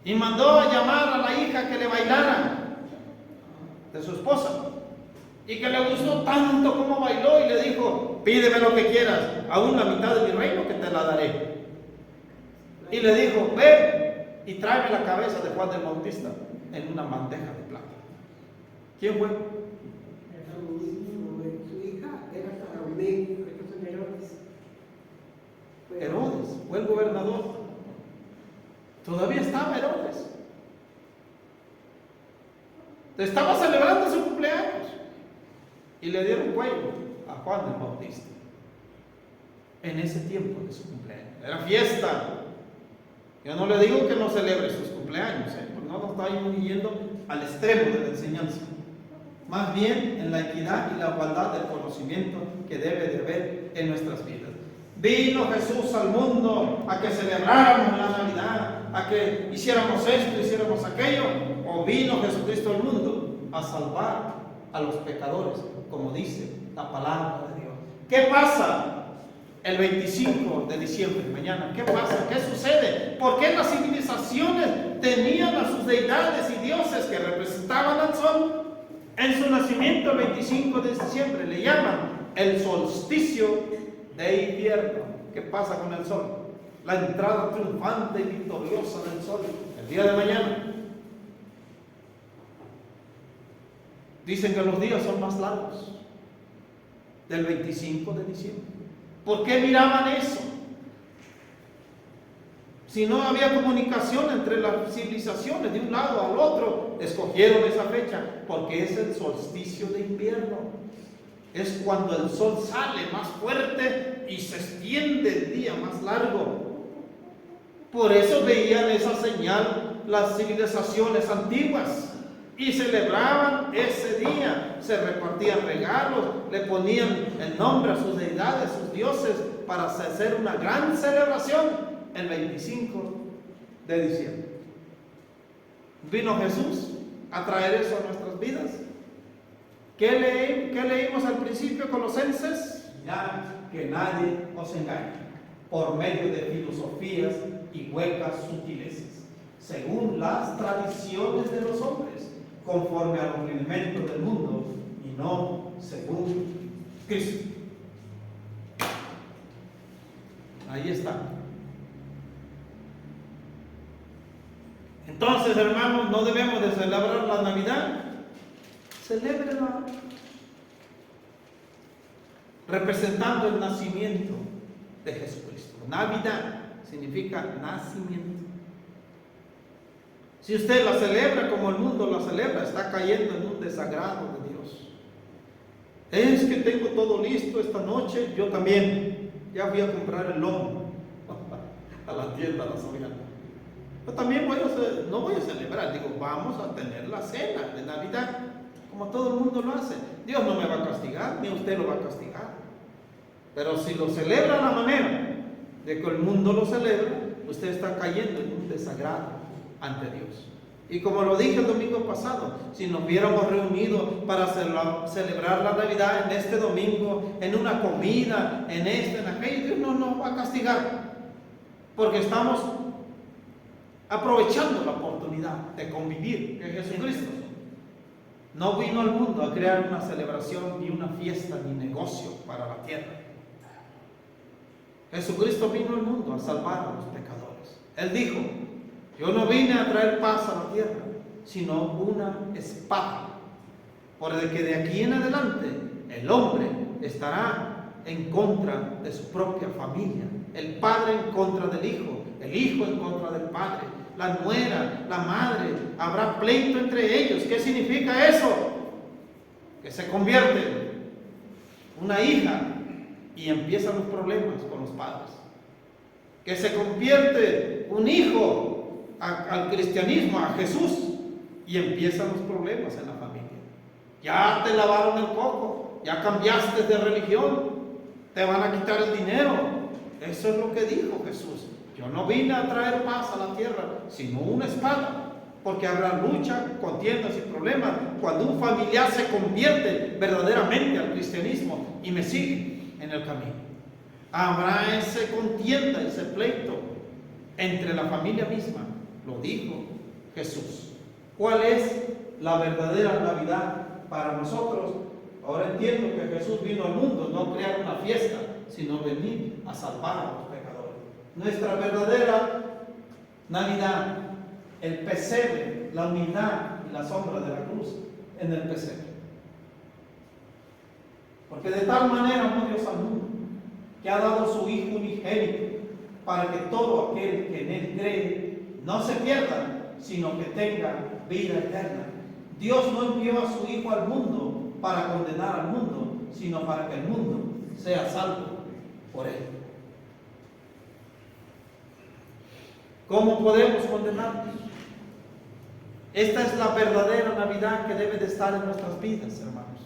y mandó a llamar a la hija que le bailara de su esposa, y que le gustó tanto como bailó, y le dijo: pídeme lo que quieras, aún la mitad de mi reino que te la daré? Y le dijo: ve y tráeme la cabeza de Juan el Bautista en una bandeja de plata. ¿Quién fue? Su hija era Salomé, Herodes. Herodes, fue el gobernador. Todavía estaba Herodes. Estaba celebrando su cumpleaños y le dieron cuello a Juan el Bautista en ese tiempo de su cumpleaños. Era fiesta. Yo no le digo que no celebre sus cumpleaños, porque no nos está yendo al extremo de la enseñanza. Más bien en la equidad y la igualdad del conocimiento que debe de haber en nuestras vidas. Vino Jesús al mundo a que celebráramos la Navidad, a que hiciéramos esto, hiciéramos aquello, o vino Jesucristo al mundo a salvar a los pecadores, como dice la palabra de Dios. ¿Qué pasa el 25 de diciembre, mañana? ¿Qué pasa? ¿Qué sucede? ¿Por qué las civilizaciones tenían a sus deidades y dioses que representaban al sol en su nacimiento el 25 de diciembre? Le llaman el solsticio de invierno. ¿Qué pasa con el sol? La entrada triunfante y victoriosa del sol el día de mañana. Dicen que los días son más largos del 25 de diciembre. ¿Por qué miraban eso? Si no había comunicación entre las civilizaciones de un lado al otro, escogieron esa fecha porque es el solsticio de invierno. Es cuando el sol sale más fuerte y se extiende el día más largo. Por eso veían esa señal las civilizaciones antiguas y celebraban ese día. Se repartían regalos, le ponían el nombre a sus deidades, sus dioses, para hacer una gran celebración el 25 de diciembre. ¿Vino Jesús a traer eso a nuestras vidas? ¿Qué leímos al principio, Colosenses? Ya que nadie os engañe por medio de filosofías y huecas sutilezas, según las tradiciones de los hombres, conforme a los rudimentos del mundo, y no según Cristo. Ahí está. Entonces, hermanos, no debemos de celebrar la Navidad. Celébrenla representando el nacimiento de Jesucristo. Navidad significa nacimiento. Si usted la celebra como el mundo la celebra, está cayendo en un desagrado de Dios. Es que tengo todo listo esta noche. Yo también ya voy a comprar el lomo a la tienda, a la Soriana. Yo también no voy a celebrar. Digo, vamos a tener la cena de Navidad como todo el mundo lo hace. Dios no me va a castigar, ni usted lo va a castigar. Pero si lo celebra a la manera de que el mundo lo celebra, usted está cayendo en un desagrado ante Dios. Y como lo dije el domingo pasado, si nos hubiéramos reunido para celebrar la Navidad en este domingo, en una comida, en aquello, Dios no nos va a castigar, porque estamos aprovechando la oportunidad de convivir con Jesucristo. No vino al mundo a crear una celebración, ni una fiesta, ni negocio para la tierra. Jesucristo vino al mundo a salvar a los pecadores. Él dijo: yo no vine a traer paz a la tierra, sino una espada. Porque de aquí en adelante el hombre estará en contra de su propia familia. El padre en contra del hijo, el hijo en contra del padre, la nuera, la madre. Habrá pleito entre ellos. ¿Qué significa eso? Que se convierte una hija y empiezan los problemas con los padres. Que se convierte un hijo al cristianismo, a Jesús, y empiezan los problemas en la familia. Ya te lavaron el coco, ya cambiaste de religión, te van a quitar el dinero. Eso es lo que dijo Jesús. Yo no vine a traer paz a la tierra, sino una espada. Porque habrá lucha, contiendas y problemas cuando un familiar se convierte verdaderamente al cristianismo y me sigue en el camino. Habrá esa contienda, ese pleito entre la familia misma. Lo dijo Jesús. ¿Cuál es la verdadera Navidad para nosotros? Ahora entiendo que Jesús vino al mundo no a crear una fiesta, sino venir a salvar a los pecadores. Nuestra verdadera Navidad, el pesebre, la humildad y la sombra de la cruz en el pesebre. Porque de tal manera amó Dios al mundo, que ha dado su Hijo unigénito, para que todo aquel que en Él cree no se pierda, sino que tenga vida eterna. Dios no envió a su Hijo al mundo para condenar al mundo, sino para que el mundo sea salvo por Él. ¿Cómo podemos condenarnos? Esta es la verdadera Navidad que debe de estar en nuestras vidas, hermanos.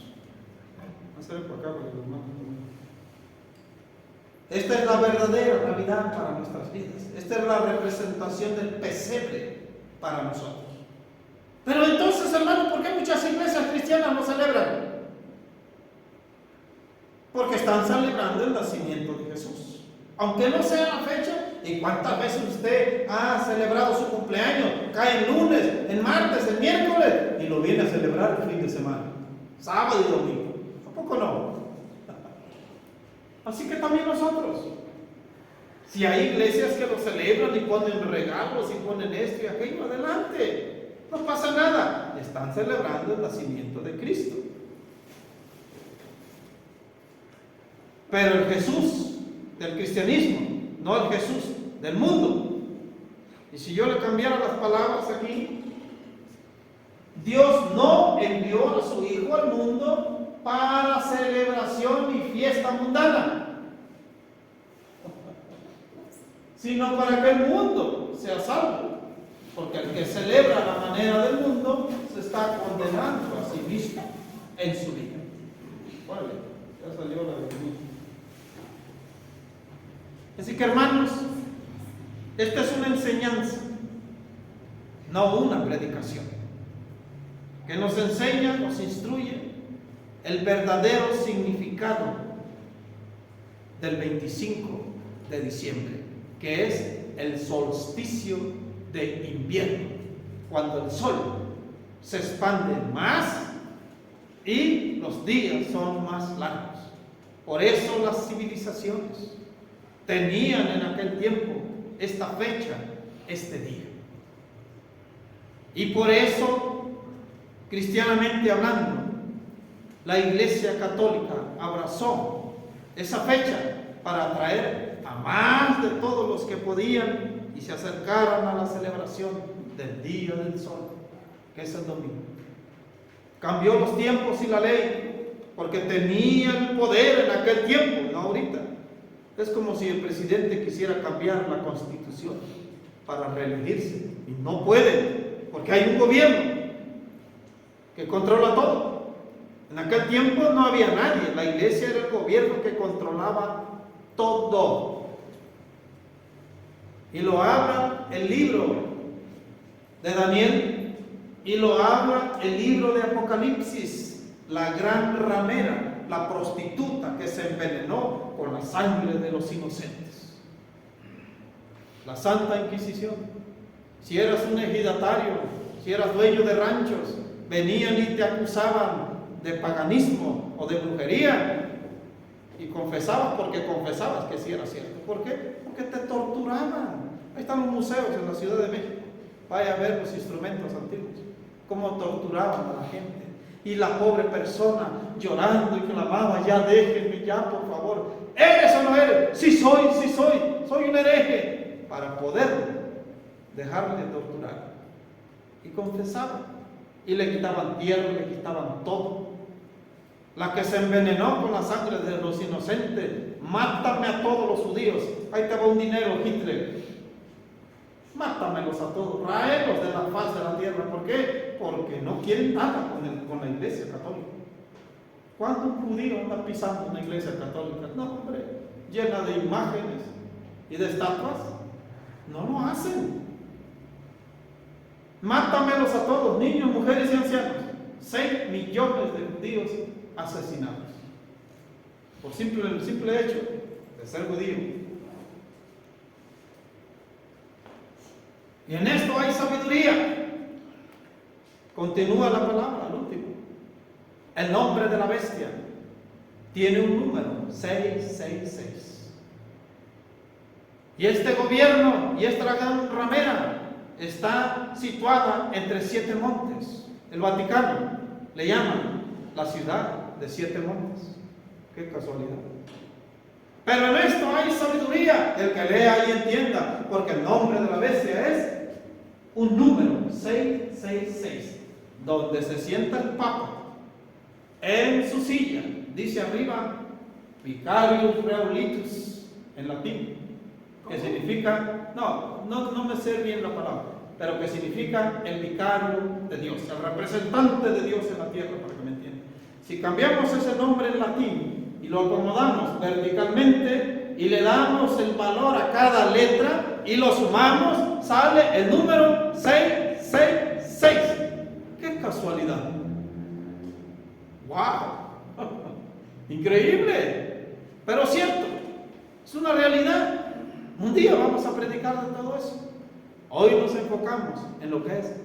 Esta es la verdadera Navidad para nuestras vidas. Esta es la representación del pesebre para nosotros. Pero entonces, hermanos, ¿por qué muchas iglesias cristianas no celebran? Porque están celebrando el nacimiento de Jesús. Aunque no sea la fecha. ¿Y cuántas veces usted ha celebrado su cumpleaños? Cae en lunes, en martes, en miércoles, y lo viene a celebrar el fin de semana, sábado y domingo. ¿Tampoco no? Así que también nosotros. Si hay iglesias que lo celebran y ponen regalos y ponen esto y aquello, adelante. No pasa nada. Están celebrando el nacimiento de Cristo. Pero el Jesús del cristianismo, no el Jesús del mundo. Y si yo le cambiara las palabras aquí, Dios no envió a su Hijo al mundo para celebración y fiesta mundana, sino para que el mundo sea salvo. Porque el que celebra la manera del mundo se está condenando a sí mismo en su vida. Vale, ya salió la definición. Así que, hermanos, esta es una enseñanza, no una predicación, que nos enseña, nos instruye el verdadero significado del 25 de diciembre, que es el solsticio de invierno, cuando el sol se expande más y los días son más largos. Por eso las civilizaciones tenían en aquel tiempo esta fecha, este día. Y por eso, cristianamente hablando, la Iglesia Católica abrazó esa fecha para atraer a más de todos los que podían y se acercaran a la celebración del Día del Sol, que es el domingo. Cambió los tiempos y la ley, porque tenía el poder en aquel tiempo, no ahorita. Es como si el presidente quisiera cambiar la Constitución para reelegirse, y no puede, porque hay un gobierno que controla todo. En aquel tiempo no había nadie, la iglesia era el gobierno que controlaba todo. Y lo habla el libro de Daniel y lo habla el libro de Apocalipsis, la gran ramera, la prostituta que se envenenó con la sangre de los inocentes. La Santa Inquisición. Si eras un ejidatario, si eras dueño de ranchos, venían y te acusaban de paganismo o de brujería y confesabas porque confesabas que sí era cierto. ¿Por qué? Porque te torturaban. Ahí están los museos en la Ciudad de México. Vaya a ver los instrumentos antiguos, cómo torturaban a la gente. Y la pobre persona llorando y clamaba: ya déjenme, ya por favor. ¿Eres o no eres? Sí soy un hereje. Para poder dejarle de torturar. Y confesaban. Y le quitaban tierra, le quitaban todo. La que se envenenó con la sangre de los inocentes: mátame a todos los judíos. Ahí te va un dinero, Hitler. Mátamelos a todos, ráelos de la faz de la tierra. ¿Por qué? Porque no quieren nada con la iglesia católica. ¿Cuándo un judío anda pisando una iglesia católica? No, hombre, llena de imágenes y de estatuas. No lo hacen. Mátamelos a todos, niños, mujeres y ancianos. 6 millones de judíos asesinados por el simple hecho de ser judío. Y en esto hay sabiduría. Continúa la palabra, al último. El nombre de la bestia tiene un número, 666. Y este gobierno y esta gran ramera está situada entre 7 montes. El Vaticano le llaman la ciudad de 7 montes. Qué casualidad. Pero en esto hay sabiduría. El que lea y entienda, porque el nombre de la bestia es un número, 666, donde se sienta el Papa en su silla. Dice arriba Vicarius Reaulitus en latín, que significa, no me sé bien la palabra, pero que significa el vicario de Dios, el representante de Dios en la tierra, para que me entiendan. Si cambiamos ese nombre en latín y lo acomodamos verticalmente y le damos el valor a cada letra y lo sumamos, sale el número 666. ¡Qué casualidad! ¡Wow! Increíble, pero cierto, es una realidad. Un día vamos a predicar de todo eso. Hoy nos enfocamos en lo que es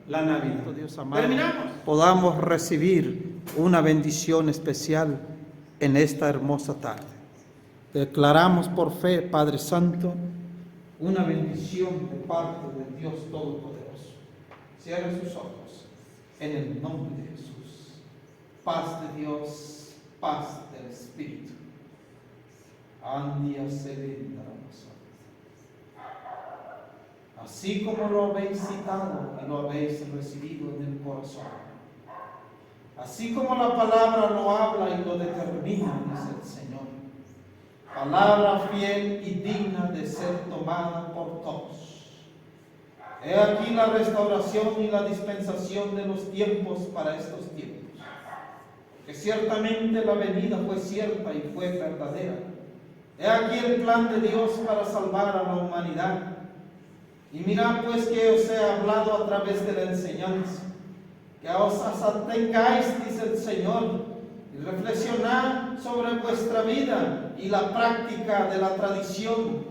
la Navidad. Dios amado, terminamos. Podamos recibir una bendición especial en esta hermosa tarde. Declaramos por fe, Padre Santo, una bendición de parte de Dios Todopoderoso. Cierre sus ojos en el nombre de Jesús. Paz de Dios, paz del Espíritu. Andia se venda. Así como lo habéis citado y lo habéis recibido en el corazón, así como la palabra lo habla y lo determina, dice el Señor, palabra fiel y digna de ser tomada por todos. He aquí la restauración y la dispensación de los tiempos para estos tiempos, que ciertamente la venida fue cierta y fue verdadera. He aquí el plan de Dios para salvar a la humanidad. Y mirad pues que os he hablado a través de la enseñanza, que os atengáis, dice el Señor, y reflexionad sobre vuestra vida y la práctica de la tradición,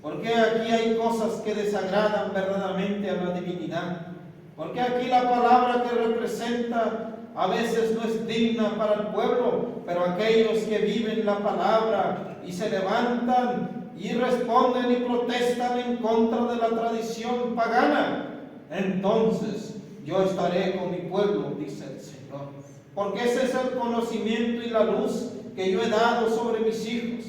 porque aquí hay cosas que desagradan verdaderamente a la divinidad, porque aquí la palabra que representa a veces no es digna para el pueblo, pero aquellos que viven la palabra y se levantan y responden y protestan en contra de la tradición pagana, entonces yo estaré con mi pueblo, dice el Señor. Porque ese es el conocimiento y la luz que yo he dado sobre mis hijos.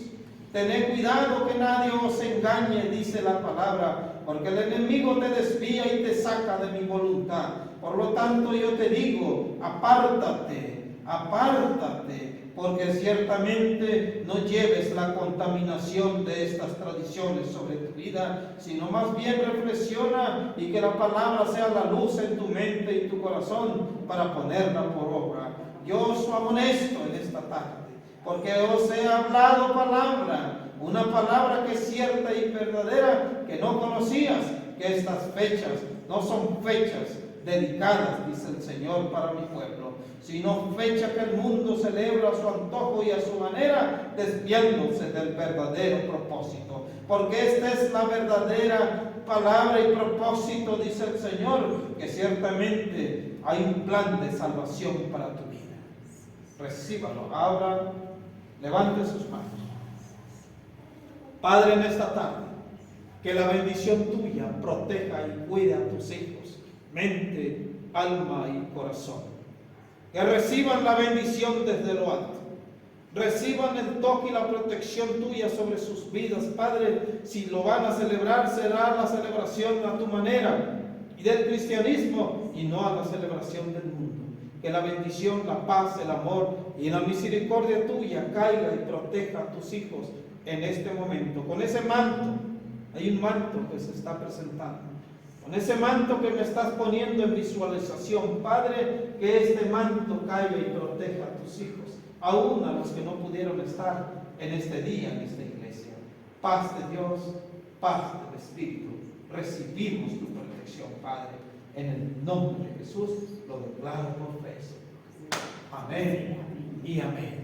Tened cuidado que nadie os engañe, dice la palabra, porque el enemigo te desvía y te saca de mi voluntad. Por lo tanto yo te digo, apártate, apártate, porque ciertamente no lleves la contaminación de estas tradiciones sobre tu vida, sino más bien reflexiona y que la palabra sea la luz en tu mente y tu corazón para ponerla por obra. Yo os amonesto en esta tarde, porque os he hablado palabra, una palabra que es cierta y verdadera, que no conocías, que estas fechas no son fechas dedicadas, dice el Señor, para mi pueblo, sino fecha que el mundo celebra a su antojo y a su manera, desviándose del verdadero propósito. Porque esta es la verdadera palabra y propósito, dice el Señor, que ciertamente hay un plan de salvación para tu vida. Recíbalo, abra, levante sus manos. Padre, en esta tarde, que la bendición tuya proteja y cuide a tus hijos, mente, alma y corazón. Que reciban la bendición desde lo alto. Reciban el toque y la protección tuya sobre sus vidas. Padre, si lo van a celebrar, será la celebración a tu manera y del cristianismo y no a la celebración del mundo. Que la bendición, la paz, el amor y la misericordia tuya caiga y proteja a tus hijos en este momento. Con ese manto, hay un manto que se está presentando. Con ese manto que me estás poniendo en visualización, Padre, que este manto caiga y proteja a tus hijos, aún a los que no pudieron estar en este día, en esta iglesia. Paz de Dios, paz del Espíritu. Recibimos tu protección, Padre. En el nombre de Jesús lo declaro por fe. Amén y amén.